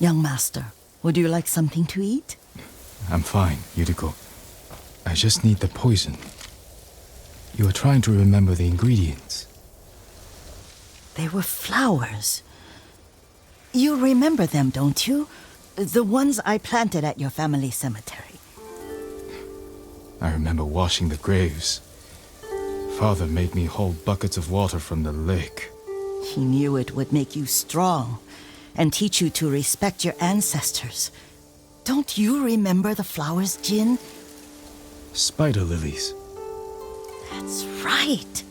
Young master, would you like something to eat? I'm fine, Yuriko. I just need the poison. You are trying to remember the ingredients. They were flowers. You remember them, don't you? The ones I planted at your family cemetery. I remember washing the graves. Father made me hold buckets of water from the lake. He knew it would make you strong and teach you to respect your ancestors. Don't you remember the flowers, Jin? Spider lilies. That's right.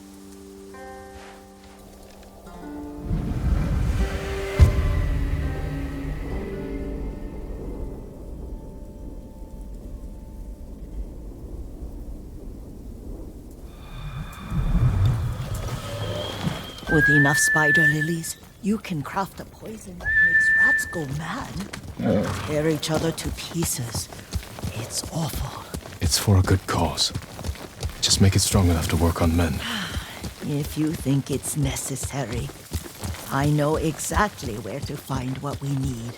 With enough spider lilies, you can craft a poison that makes rats go mad. Tear each other to pieces. It's awful. It's for a good cause. Just make it strong enough to work on men. If you think it's necessary, I know exactly where to find what we need.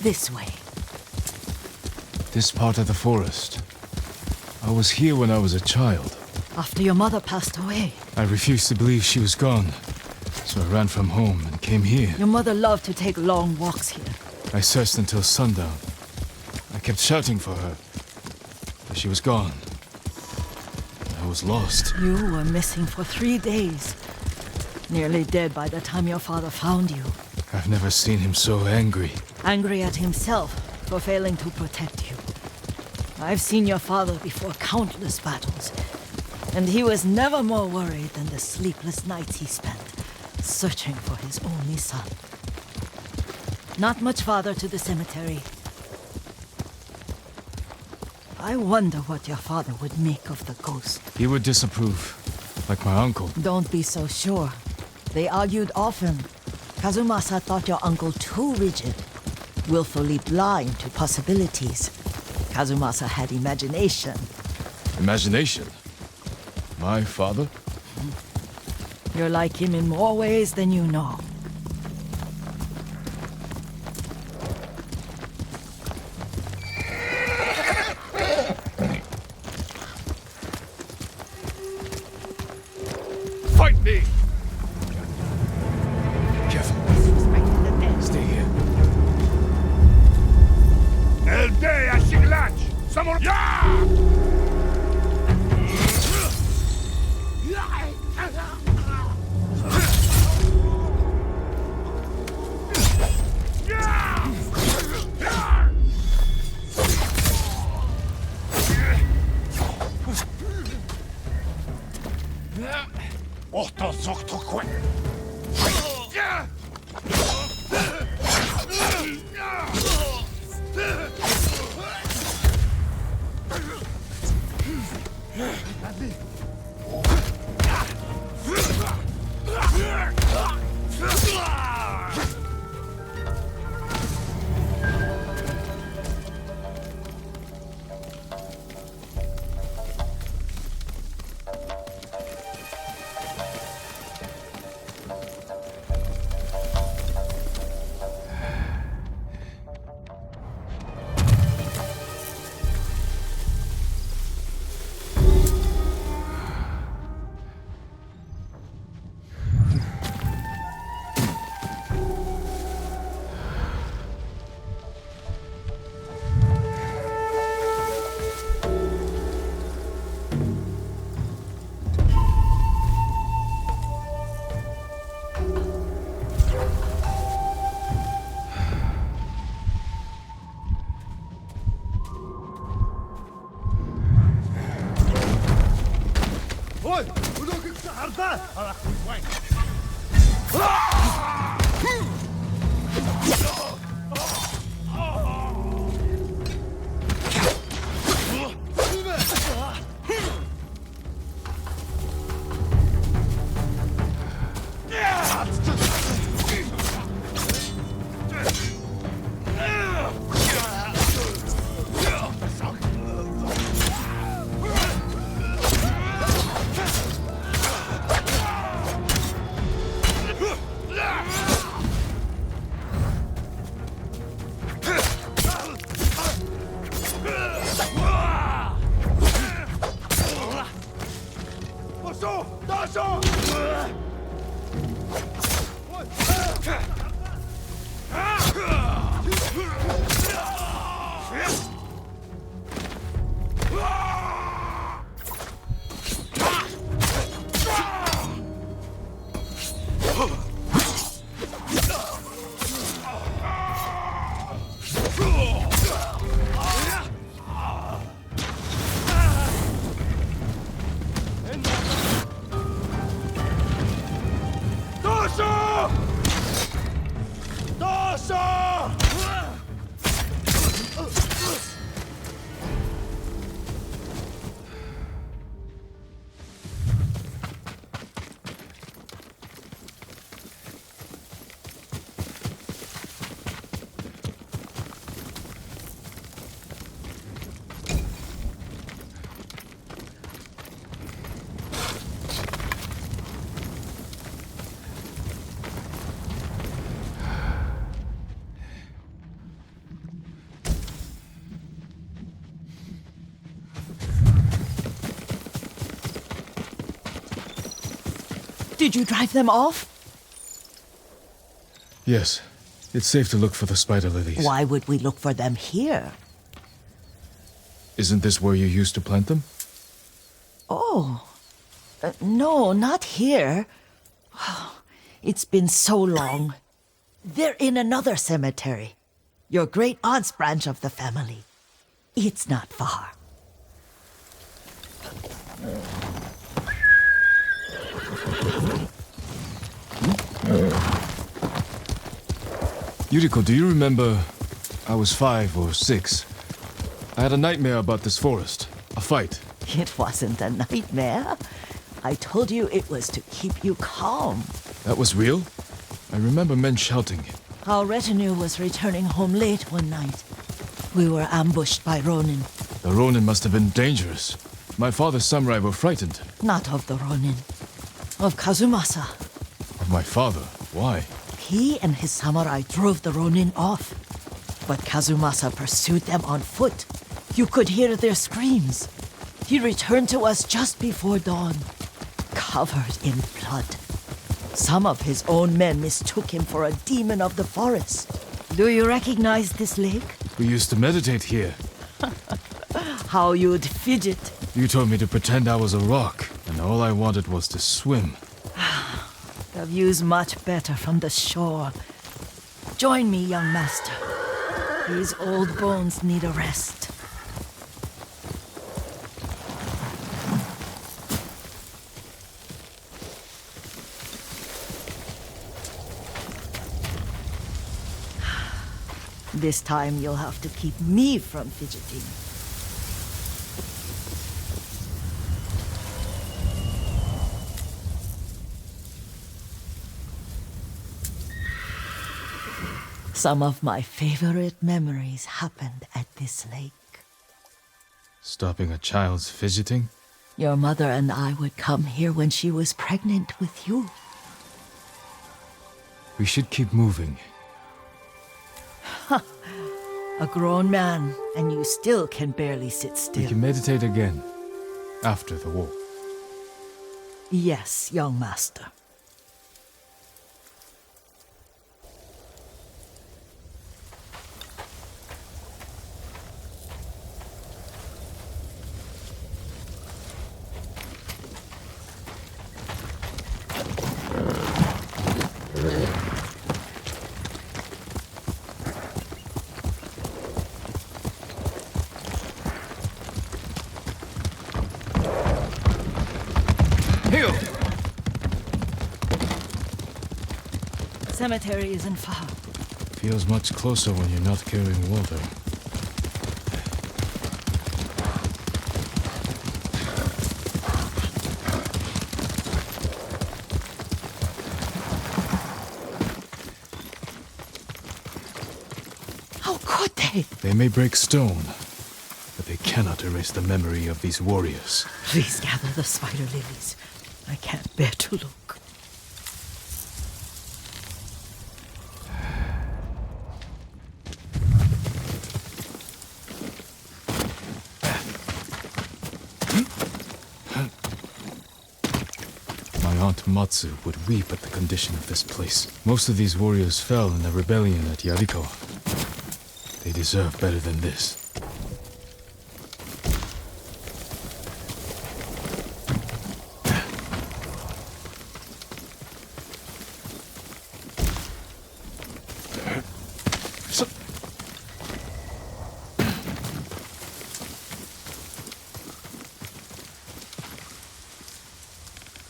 This way. This part of the forest. I was here when I was a child. After your mother passed away. I refused to believe she was gone. So I ran from home and came here. Your mother loved to take long walks here. I searched until sundown. I kept shouting for her. But she was gone. I was lost. You were missing for 3 days. Nearly dead by the time your father found you. I've never seen him so angry. Angry at himself for failing to protect you. I've seen your father before countless battles. And he was never more worried than the sleepless nights he spent searching for his only son. Not much farther to the cemetery. I wonder what your father would make of the ghost. He would disapprove, like my uncle. Don't be so sure. They argued often. Kazumasa thought your uncle too rigid, willfully blind to possibilities. Kazumasa had imagination. Imagination? My father? You're like him in more ways than you know. Fight me! Careful. Stay here. Eldeya Shiglach! Someone. Yeah! Otto Zokto. Did you drive them off? Yes. It's safe to look for the spider lilies. Why would we look for them here? Isn't this where you used to plant them? Oh. No, not here. It's been so long. They're in another cemetery. Your great aunt's branch of the family. It's not far. Yuriko, do you remember... I was 5 or 6. I had a nightmare about this forest. A fight. It wasn't a nightmare. I told you it was to keep you calm. That was real? I remember men shouting. Our retinue was returning home late one night. We were ambushed by Ronin. The Ronin must have been dangerous. My father's samurai were frightened. Not of the Ronin. Of Kazumasa. Of my father? Why? He and his samurai drove the Ronin off. But Kazumasa pursued them on foot. You could hear their screams. He returned to us just before dawn, covered in blood. Some of his own men mistook him for a demon of the forest. Do you recognize this lake? We used to meditate here. How you'd fidget. You told me to pretend I was a rock, and all I wanted was to swim. The view's much better from the shore. Join me, young master. These old bones need a rest. This time you'll have to keep me from fidgeting. Some of my favorite memories happened at this lake. Stopping a child's fidgeting? Your mother and I would come here when she was pregnant with you. We should keep moving. A grown man, and you still can barely sit We still. can meditate again. After the war. Yes, young master. Cemetery isn't far. Feels much closer when you're not carrying water. How could they? They may break stone, but they cannot erase the memory of these warriors. Please gather the spider lilies. I can't bear to look. My Aunt Matsu would weep at the condition of this place. Most of these warriors fell in the rebellion at Yarikawa. They deserve better than this.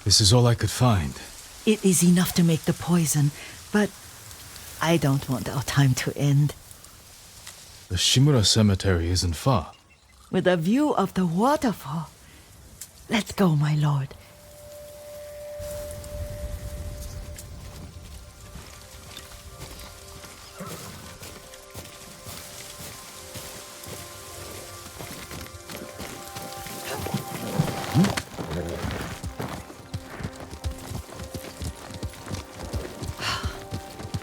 This is all I could find. It is enough to make the poison, but I don't want our time to end. The Shimura Cemetery isn't far. With a view of the waterfall. Let's go, my lord.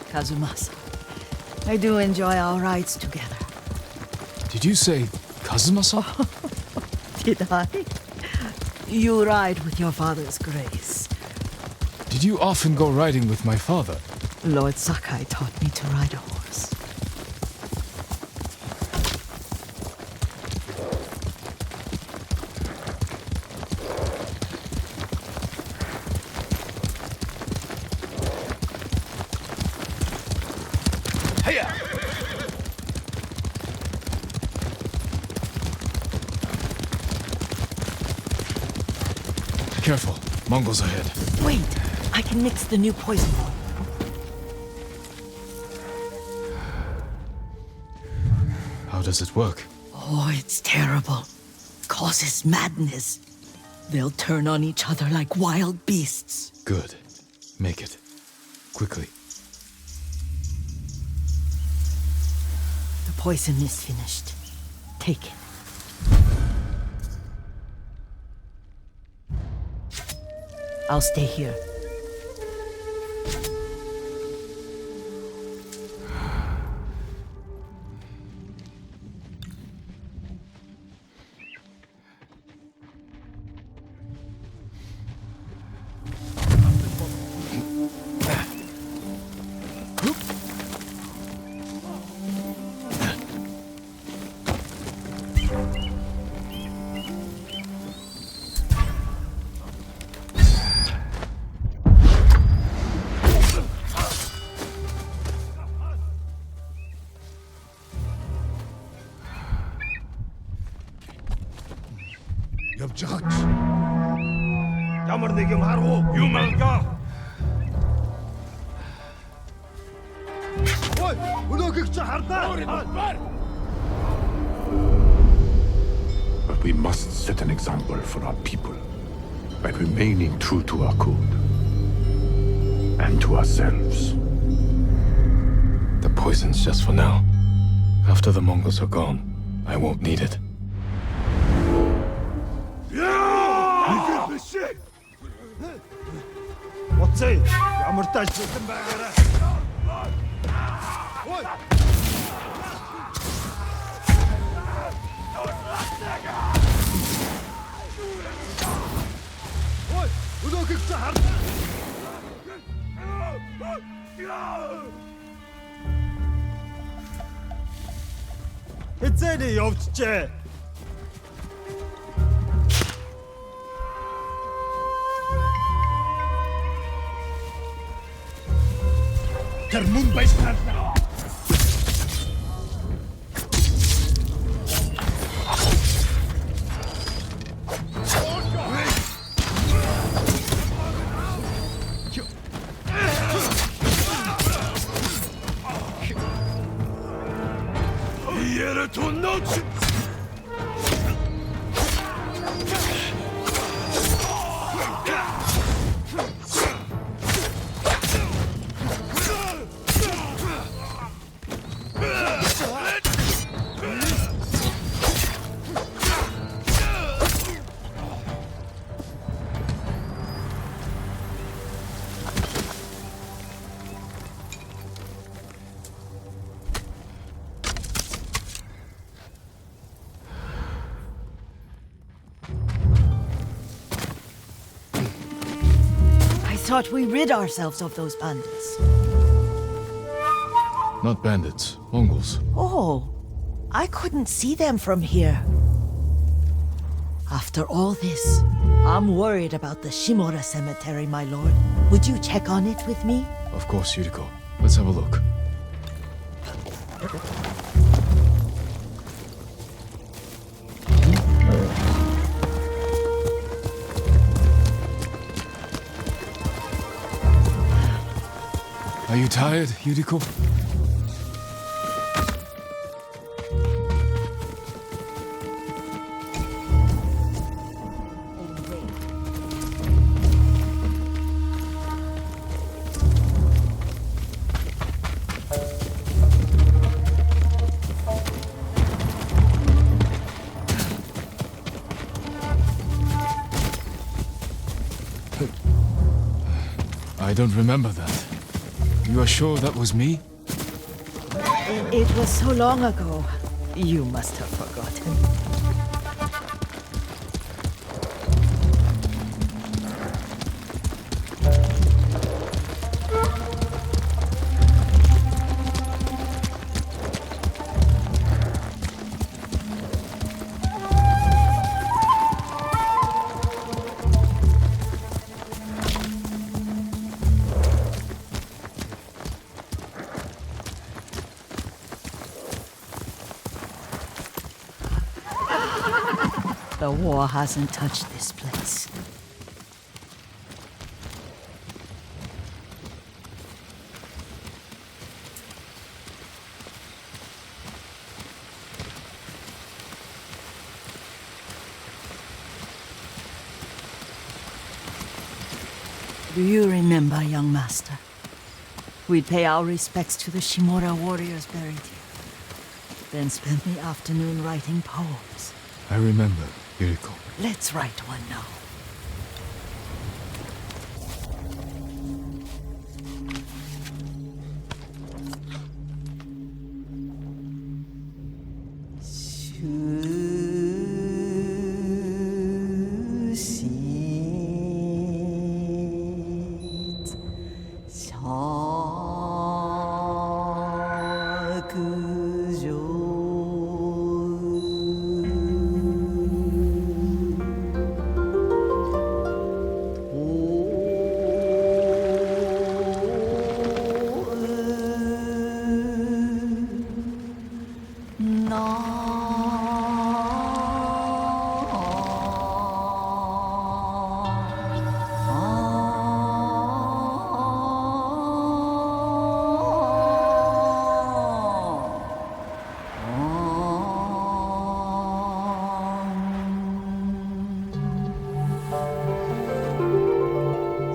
Kazumasa, I do enjoy our rides together. Did you say Kazumasa? Did I? You ride with your father's grace. Did you often go riding with my father? Lord Sakai taught me to ride a horse. Careful, Mongols ahead. Wait, I can mix the new poison. How does it work? Oh, it's terrible. Causes madness. They'll turn on each other like wild beasts. Good. Make it. Quickly. The poison is finished. Take it. I'll stay here. явж байгаач. Ямар нэг юм харах уу? Юу мангаа? Ой, өнөөгч хардаа. But we must set an example for our people by remaining true to our code and to ourselves. The poison's just for now. After the Mongols are gone, I won't need it. Оцээ, ямар тааш зэтэн байгаарай. Ой. Ой, өнөөгч хар. Эцэний явжчээ. Тэр мөн байснаа. Иера тунноч. thought we rid ourselves of those bandits. Not bandits, Mongols. Oh, I couldn't see them from here. After all this, I'm worried about the Shimura cemetery, my lord. Would you check on it with me? Of course, Yuriko. Let's have a look. Are you tired, Yuriko? I don't remember that. You are sure that was me? It was so long ago. You must have forgotten. The war hasn't touched this place. Do you remember, young master? We'd pay our respects to the Shimura warriors buried here, then spend the afternoon writing poems. I remember, Yuriko. Let's write one now.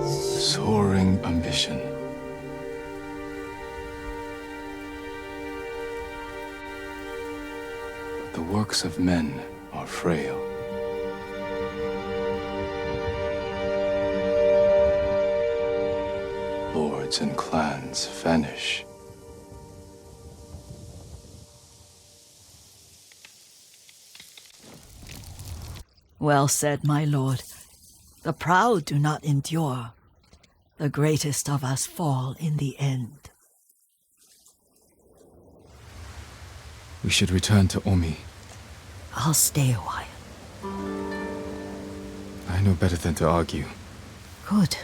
Soaring ambition. The works of men are frail. Lords and clans vanish. Well said, my lord. The proud do not endure. The greatest of us fall in the end. We should return to Omi. I'll stay a while. I know better than to argue. Good.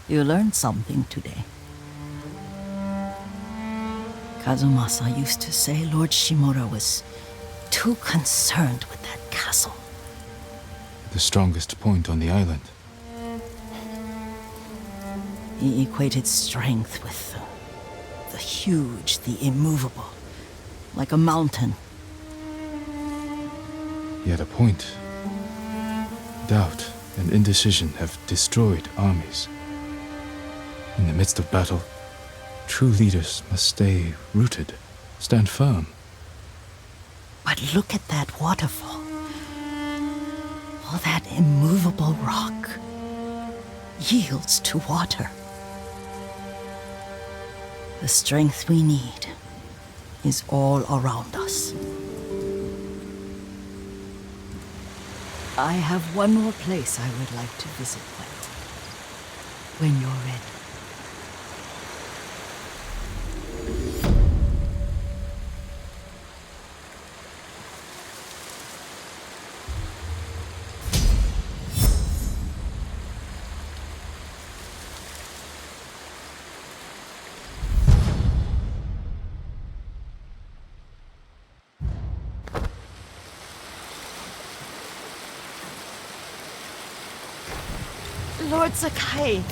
You learned something today. Kazumasa used to say Lord Shimura was too concerned with that castle. The strongest point on the island. He equated strength with the huge, the immovable, like a mountain. Yet a point. Doubt and indecision have destroyed armies. In the midst of battle, true leaders must stay rooted, stand firm. But look at that waterfall. All that immovable rock yields to water. The strength we need is all around us. I have one more place I would like to visit, Wet. when you're ready. Lord Sakai,